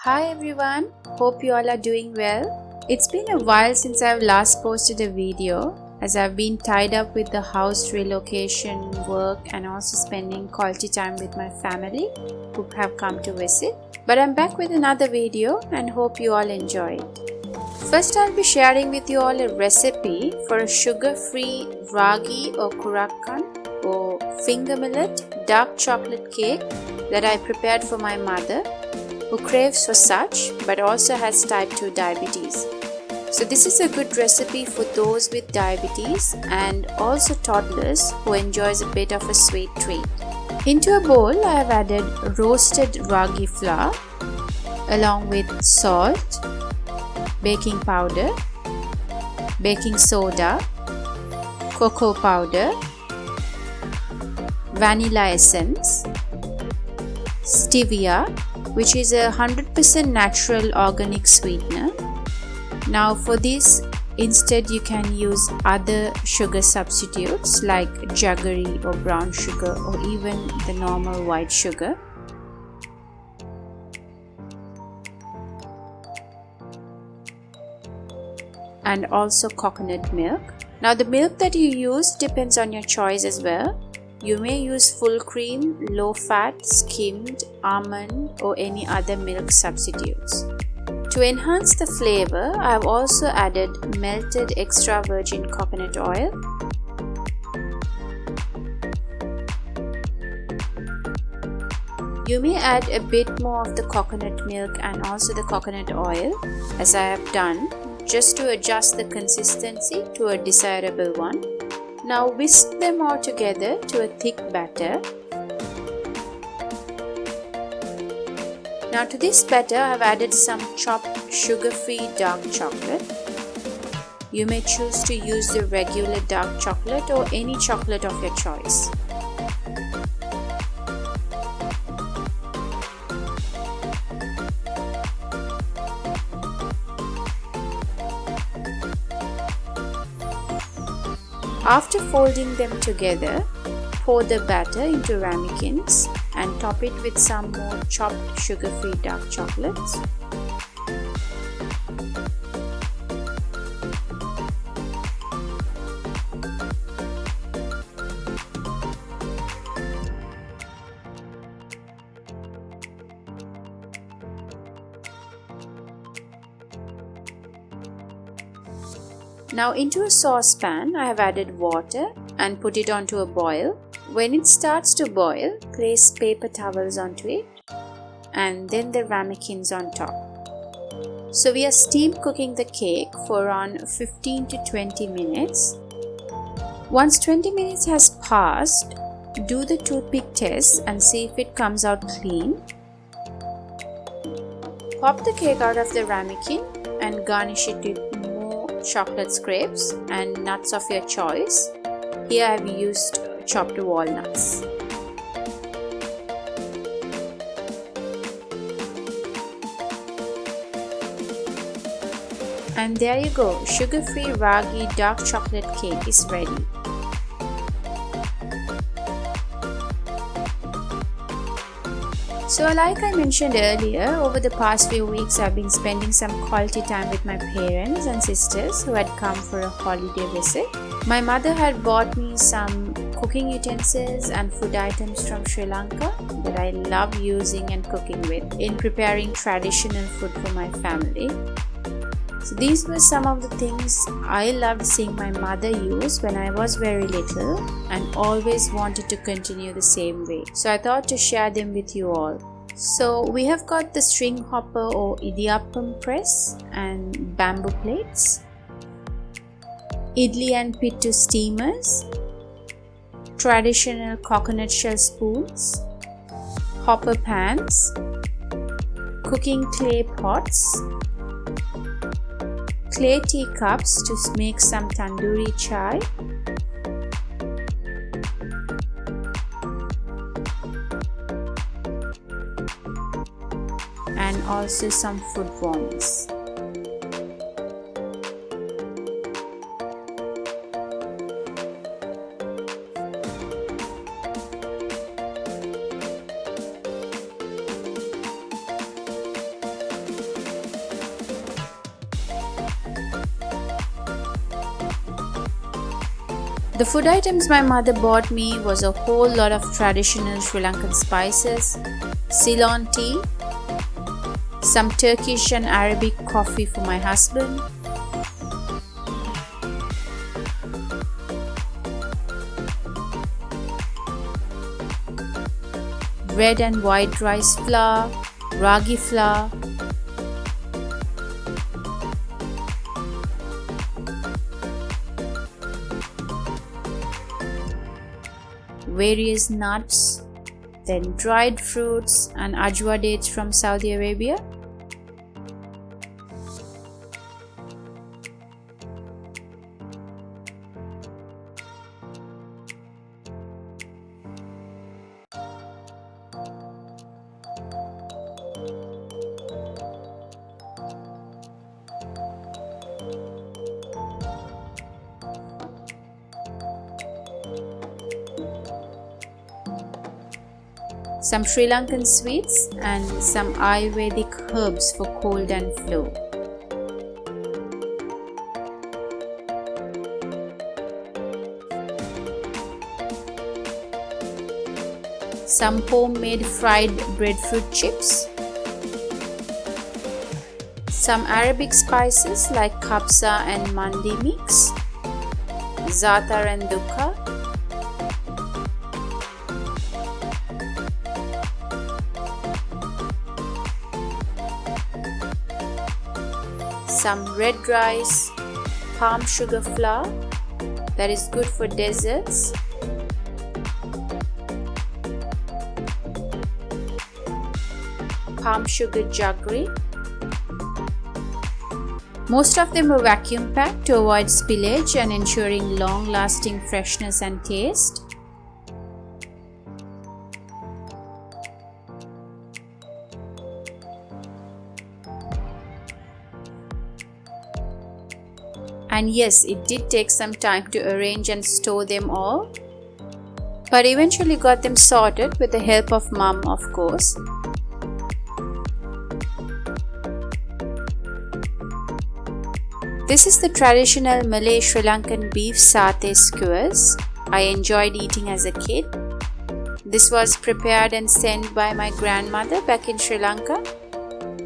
Hi everyone, hope you all are doing well. It's been a while since I've last posted a video as I've been tied up with the house relocation work and also spending quality time with my family who have come to visit. But I'm back with another video and hope you all enjoy it. First I'll be sharing with you all a recipe for a sugar-free Ragi or Kurakkan or finger millet dark chocolate cake that I prepared for my mother who craves for such but also has type 2 diabetes. So this is a good recipe for those with diabetes and also toddlers who enjoys a bit of a sweet treat. Into a bowl I have added roasted ragi flour along with salt, baking powder, baking soda, cocoa powder, vanilla essence, Stevia, which is a 100% natural organic sweetener. Now for this, instead you can use other sugar substitutes like jaggery or brown sugar or even the normal white sugar. And also coconut milk. Now the milk that you use depends on your choice as well. You may use full cream, low fat, skimmed, almond or any other milk substitutes. To enhance the flavor, I have also added melted extra virgin coconut oil, you may add a bit more of the coconut milk and also the coconut oil as I have done, just to adjust the consistency to a desirable one. Now whisk them all together to a thick batter. Now to this batter I have added some chopped sugar-free dark chocolate. You may choose to use the regular dark chocolate or any chocolate of your choice. After folding them together, pour the batter into ramekins and top it with some more chopped sugar-free dark chocolates. Now into a saucepan I have added water and put it onto a boil. When it starts to boil, place paper towels onto it and then the ramekins on top. So we are steam cooking the cake for around 15 to 20 minutes. Once 20 minutes has passed, do the toothpick test and see if it comes out clean. Pop the cake out of the ramekin and garnish it with chocolate scrapes and nuts of your choice. Here I have used chopped walnuts. And there you go, sugar-free Ragi dark chocolate cake is ready. So like I mentioned earlier, over the past few weeks I've been spending some quality time with my parents and sisters who had come for a holiday visit. My mother had bought me some cooking utensils and food items from Sri Lanka that I love using and cooking with in preparing traditional food for my family. So these were some of the things I loved seeing my mother use when I was very little and always wanted to continue the same way. So I thought to share them with you all. So we have got the string hopper or idiyappam press and bamboo plates, idli and pittu steamers, traditional coconut shell spoons, hopper pans, cooking clay pots, clay teacups to make some tandoori chai, and also some food warmers. The food items my mother bought me was a whole lot of traditional Sri Lankan spices, Ceylon tea, some Turkish and Arabic coffee for my husband, red and white rice flour, Ragi flour, various nuts, then dried fruits and ajwa dates from Saudi Arabia. Some Sri Lankan sweets and some Ayurvedic herbs for cold and flu. Some homemade fried breadfruit chips. Some Arabic spices like kabsa and mandi mix, za'atar and dukha. Some red rice, palm sugar flour that is good for desserts, palm sugar jaggery. Most of them were vacuum packed to avoid spillage and ensuring long-lasting freshness and taste. And yes, it did take some time to arrange and store them all, but eventually got them sorted with the help of mum, of course. This is the traditional Malay Sri Lankan beef satay skewers I enjoyed eating as a kid. This was prepared and sent by my grandmother back in Sri Lanka.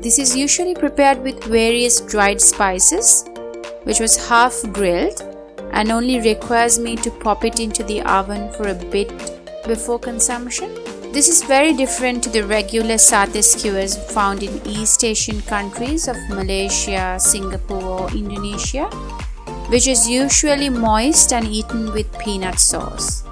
This is usually prepared with various dried spices, which was half grilled and only requires me to pop it into the oven for a bit before consumption. This is very different to the regular satay skewers found in East Asian countries of Malaysia, Singapore or Indonesia, which is usually moist and eaten with peanut sauce.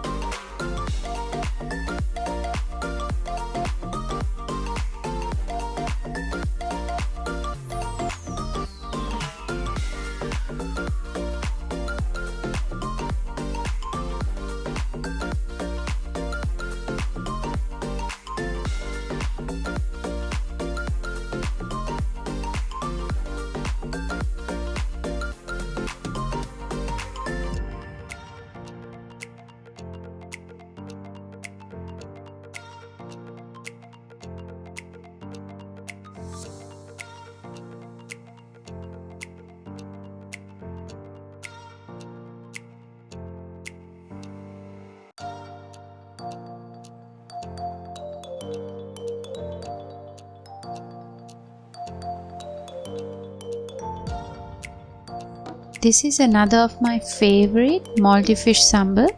This is another of my favorite multi-fish sambal,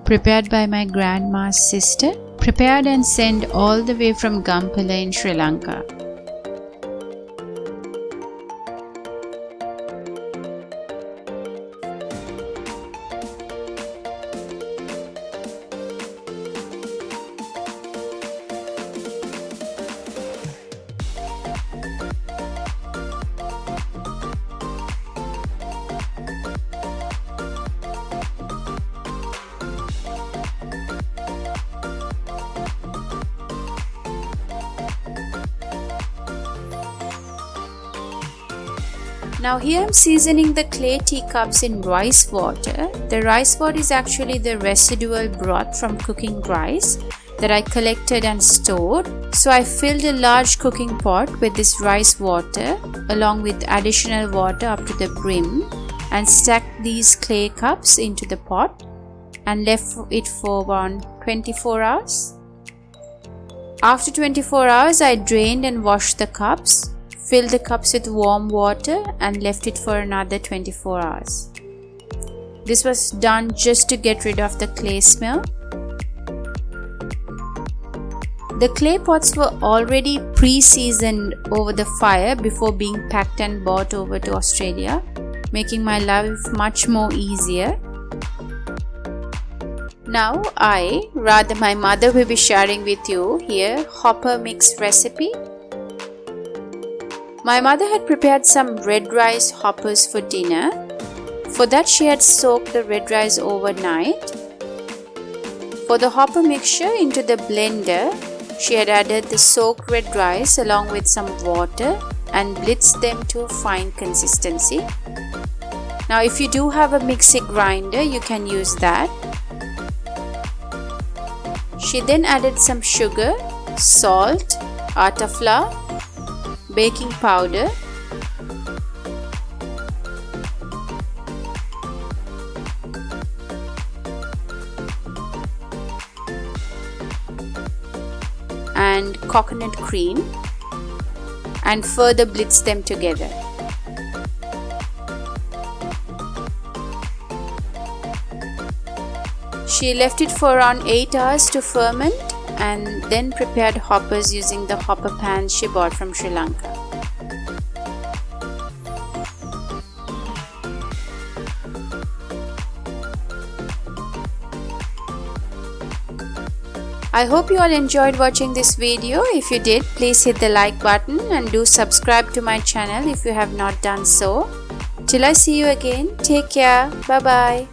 prepared by my grandma's sister, prepared and sent all the way from Gampala in Sri Lanka. Now here I'm seasoning the clay teacups in rice water. The rice water is actually the residual broth from cooking rice that I collected and stored. So I filled a large cooking pot with this rice water along with additional water up to the brim and stacked these clay cups into the pot. and left it for around 24 hours. After 24 hours, I drained and washed the cups, filled the cups with warm water and left it for another 24 hours. This was done just to get rid of the clay smell. The clay pots were already pre-seasoned over the fire before being packed and brought over to Australia, making my life much more easier. Now my mother will be sharing with you here hopper mix recipe. My mother had prepared some red rice hoppers for dinner. For that she had soaked the red rice overnight. For the hopper mixture into the blender, she had added the soaked red rice along with some water and blitzed them to a fine consistency. Now if you do have a mixing grinder, you can use that. She then added some sugar, salt, atta flour, baking powder, and coconut cream, and further blitz them together. She left it for around 8 hours to ferment and then prepared hoppers using the hopper pans she bought from Sri Lanka. I hope you all enjoyed watching this video. If you did, please hit the like button and do subscribe to my channel if you have not done so. Till I see you again, take care. Bye bye.